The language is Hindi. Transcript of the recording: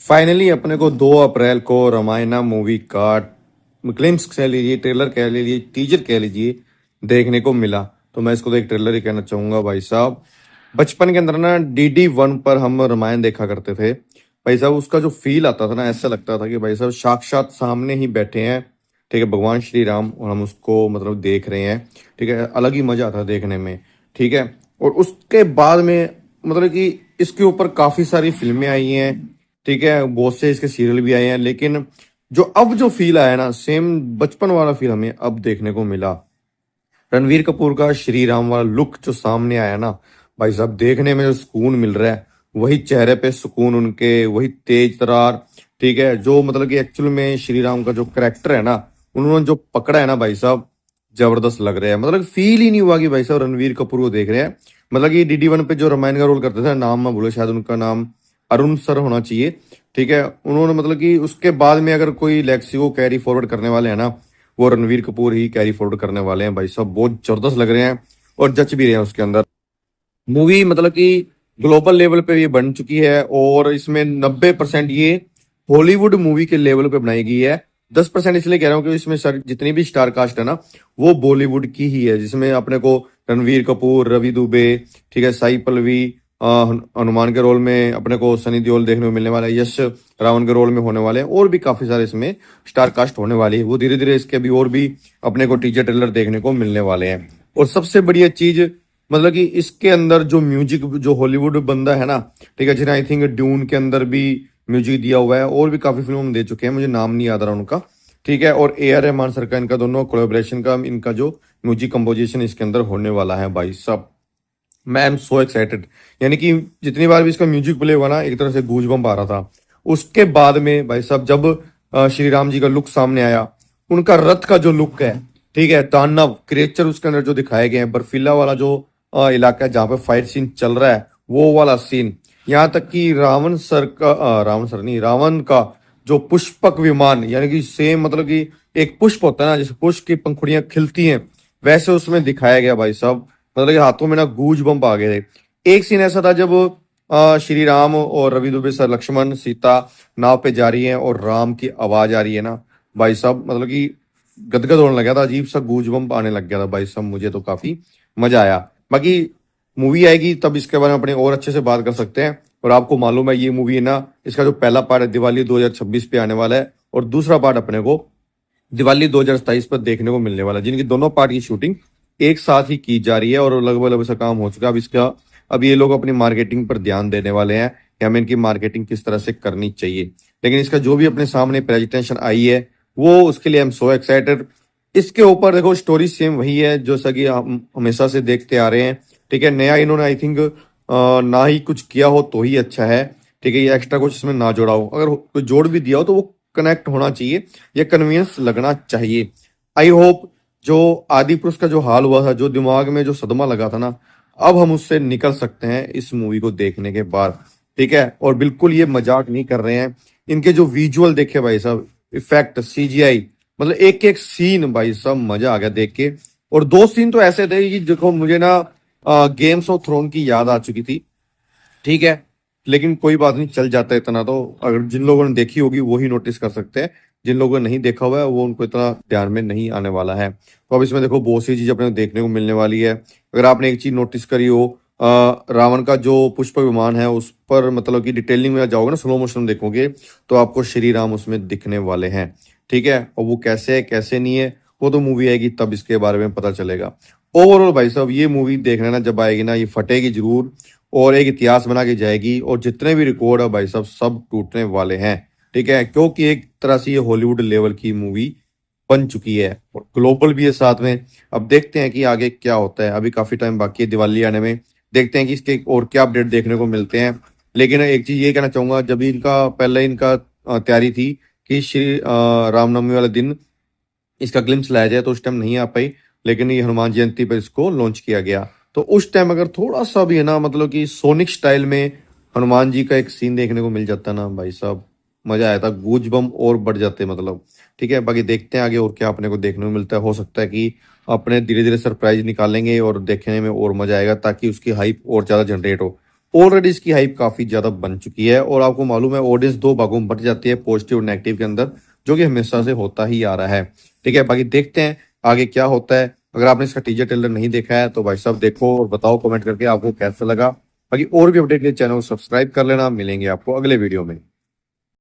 फाइनली अपने को 2 अप्रैल को रामायणा मूवी का ग्लिम्स कह लीजिए, ट्रेलर कह लीजिए, टीजर कह लीजिए, देखने को मिला। तो मैं इसको तो एक ट्रेलर ही कहना चाहूंगा भाई साहब। बचपन के अंदर ना DD1 पर हम रामायण देखा करते थे भाई साहब। उसका जो फील आता था ना, ऐसा लगता था कि भाई साहब साक्षात सामने ही बैठे हैं, ठीक है, भगवान श्री राम, और हम उसको मतलब देख रहे हैं। ठीक है, अलग ही मजा आता देखने में। ठीक है। और उसके बाद में मतलब कि इसके ऊपर काफी सारी फिल्में आई हैं। ठीक है, बहुत से इसके सीरियल भी आए हैं, लेकिन जो अब जो फील आया ना, सेम बचपन वाला फील हमें अब देखने को मिला। रणवीर कपूर का श्री राम वाला लुक जो सामने आया ना भाई साहब, देखने में जो सुकून मिल रहा है, वही चेहरे पे सुकून उनके, वही तेज तरार। ठीक है, जो मतलब कि एक्चुअल में श्री राम का जो करेक्टर है ना, उन्होंने जो पकड़ा है ना भाई साहब, जबरदस्त लग रहा है। मतलब फील ही नहीं हुआ कि भाई साहब रणवीर कपूर को देख रहे हैं। मतलब कि DD1 पे जो रामायण का रोल करते थे, नाम मैं भूलो, शायद उनका नाम अरुण सर होना चाहिए। ठीक है, उन्होंने मतलब कि उसके बाद में अगर कोई लेगेसी को कैरी फॉरवर्ड करने वाले हैं ना, वो रणवीर कपूर ही कैरी फॉरवर्ड करने वाले हैं भाई साहब। बहुत जबरदस्त लग रहे हैं और जच भी रहे हैं उसके अंदर। मूवी मतलब कि ग्लोबल लेवल पे ये बन चुकी है, और इसमें 90% ये हॉलीवुड मूवी के लेवल पे बनाई गई है। 10% इसलिए कह रहा हूँ कि इसमें सर जितनी भी स्टार कास्ट है ना, वो बॉलीवुड की ही है, जिसमें अपने को रणवीर कपूर, रवि दुबे, ठीक है, साई पल्लवी, हनुमान के रोल में अपने को सनी देओल देखने को मिलने वाला है, यश रावण के रोल में होने वाले हैं, और भी काफी सारे इसमें स्टार कास्ट होने वाली है। वो धीरे धीरे इसके भी और भी अपने को टीजर ट्रेलर देखने को मिलने वाले हैं। और सबसे बढ़िया चीज मतलब कि इसके अंदर जो म्यूजिक, जो हॉलीवुड बंदा है ना, ठीक है, जिन्हें आई थिंक ड्यून के अंदर भी म्यूजिक दिया हुआ है, और भी काफी फिल्मों में दे चुके हैं, मुझे नाम नहीं याद रहा उनका। ठीक है, और AR रहमान सर का, इनका दोनों कोलैबोरेशन का इनका जो म्यूजिक कंपोजिशन इसके अंदर होने वाला है भाई साहब। मैं एम सो एक्साइटेड। यानी कि जितनी बार भी इसका म्यूजिक प्ले हुआ ना, एक तरह से गूज बम्प आ रहा था। उसके बाद में भाई साहब जब श्री राम जी का लुक सामने आया, उनका रथ का जो लुक है, ठीक है, तांडव क्रिएचर उसके अंदर जो दिखाए गए हैं, बर्फीला वाला जो इलाका है जहाँ पे फाइट सीन चल रहा है, वो वाला सीन, यहाँ तक कि रावण सर का रावण सर नहीं, रावण का जो पुष्पक विमान, यानी कि सेम मतलब कि एक पुष्प होता है ना, जैसे पुष्प की पंखुड़ियां खिलती हैं, वैसे उसमें दिखाया गया भाई साहब। मतलब कि हाथों में ना गूज बम्प आ गए थे। एक सीन ऐसा था जब श्री राम और रवि दुबे सर, लक्ष्मण सीता नाव पे जा रही है और राम की आवाज आ रही है ना भाई साहब, मतलब कि गदगद होने लगा था, अजीब सा गूज बम्प आने लग गया था भाई साहब। मुझे तो काफी मजा आया। बाकी मूवी आएगी तब इसके बारे में अपने और अच्छे से बात कर सकते हैं। और आपको मालूम है ये मूवी है ना, इसका जो पहला पार्ट है दिवाली 2026 पे आने वाला है, और दूसरा पार्ट अपने को दिवाली 2027 पर देखने को मिलने वाला है, जिनकी दोनों पार्ट की शूटिंग एक साथ ही की जा रही है, और लगभग लगभग सा काम हो चुका है। अब ये लोग अपनी मार्केटिंग पर ध्यान देने वाले हैं कि हमें इनकी मार्केटिंग किस तरह से करनी चाहिए। लेकिन इसका जो भी अपने सामने प्रेजेंटेशन आई है, वो उसके लिए आई एम सो एक्साइटेड। इसके ऊपर देखो स्टोरी सेम वही है जो सगी हम हमेशा से देखते आ रहे हैं। ठीक है, नया इन्होंने आई थिंक ना ही कुछ किया हो तो ही अच्छा है। ठीक है, ये एक्स्ट्रा कुछ इसमें ना जोड़ा हो, अगर कोई जोड़ भी दिया हो तो वो कनेक्ट होना चाहिए, या कन्वीनियंस लगना चाहिए। आई होप जो आदि पुरुष का जो हाल हुआ था, जो दिमाग में जो सदमा लगा था ना, अब हम उससे निकल सकते हैं इस मूवी को देखने के बाद। ठीक है, और बिल्कुल ये मजाक नहीं कर रहे हैं। इनके जो विजुअल देखे भाई साहब, इफेक्ट, CGI, मतलब एक एक सीन भाई साहब मजा आ गया देख के। और 2 सीन तो ऐसे थे कि देखो मुझे ना गेम्स ऑफ थ्रोन की याद आ चुकी थी। ठीक है, लेकिन कोई बात नहीं, चल जाता है इतना तो। अगर जिन लोगों ने देखी होगी वो ही नोटिस कर सकते हैं, जिन लोगों ने नहीं देखा हुआ है वो उनको इतना ध्यान में नहीं आने वाला है। तो अब इसमें देखो बहुत सी चीज अपने को देखने को मिलने वाली है। अगर आपने एक चीज नोटिस करी हो, रावण का जो पुष्पक विमान है उस पर मतलब कि डिटेलिंग में जाओगे ना, स्लो मोशन में देखोगे, तो आपको श्री राम उसमें दिखने वाले हैं। ठीक है, और वो कैसे है कैसे नहीं है, वो तो मूवी आएगी तब इसके बारे में पता चलेगा। ओवरऑल भाई साहब ये मूवी देखने ना जब आएगी ना, ये फटेगी जरूर, और एक इतिहास बना के जाएगी, और जितने भी रिकॉर्ड है भाई साहब सब टूटने वाले हैं। ठीक है, क्योंकि एक तरह से ये हॉलीवुड लेवल की मूवी बन चुकी है, और ग्लोबल भी है साथ में। अब देखते हैं कि आगे क्या होता है, अभी काफी टाइम बाकी है दिवाली आने में। देखते हैं कि इसके और क्या अपडेट देखने को मिलते हैं। लेकिन एक चीज ये कहना चाहूंगा, जब इनका पहले इनका तैयारी थी कि श्री रामनवमी वाले दिन इसका ग्लिम्स लाया जाए, तो उस टाइम नहीं आ पाई। लेकिन ये हनुमान जयंती पर इसको लॉन्च किया गया, तो उस टाइम अगर थोड़ा सा भी है ना, मतलब कि सोनिक स्टाइल में हनुमान जी का एक सीन देखने को मिल जाता ना भाई साहब, मजा आया था, गूज बम और बढ़ जाते मतलब। ठीक है, बाकी देखते हैं आगे और क्या अपने को देखने को मिलता है। हो सकता है कि अपने धीरे धीरे सरप्राइज निकालेंगे और देखने में और मजा आएगा, ताकि उसकी हाइप और ज्यादा जनरेट हो। ऑलरेडी इसकी हाइप काफी ज्यादा बन चुकी है और आपको मालूम है ऑडियंस दो भागों में बट जाती है, पॉजिटिव और नेगेटिव के अंदर, जो कि हमेशा से होता ही आ रहा है। ठीक है, बाकी देखते हैं आगे क्या होता है। अगर आपने इसका टीजर ट्रेलर नहीं देखा है तो भाई साहब देखो और बताओ कमेंट करके आपको कैसा लगा। बाकी और भी अपडेट के लिए चैनल को सब्सक्राइब कर लेना। मिलेंगे आपको अगले वीडियो में।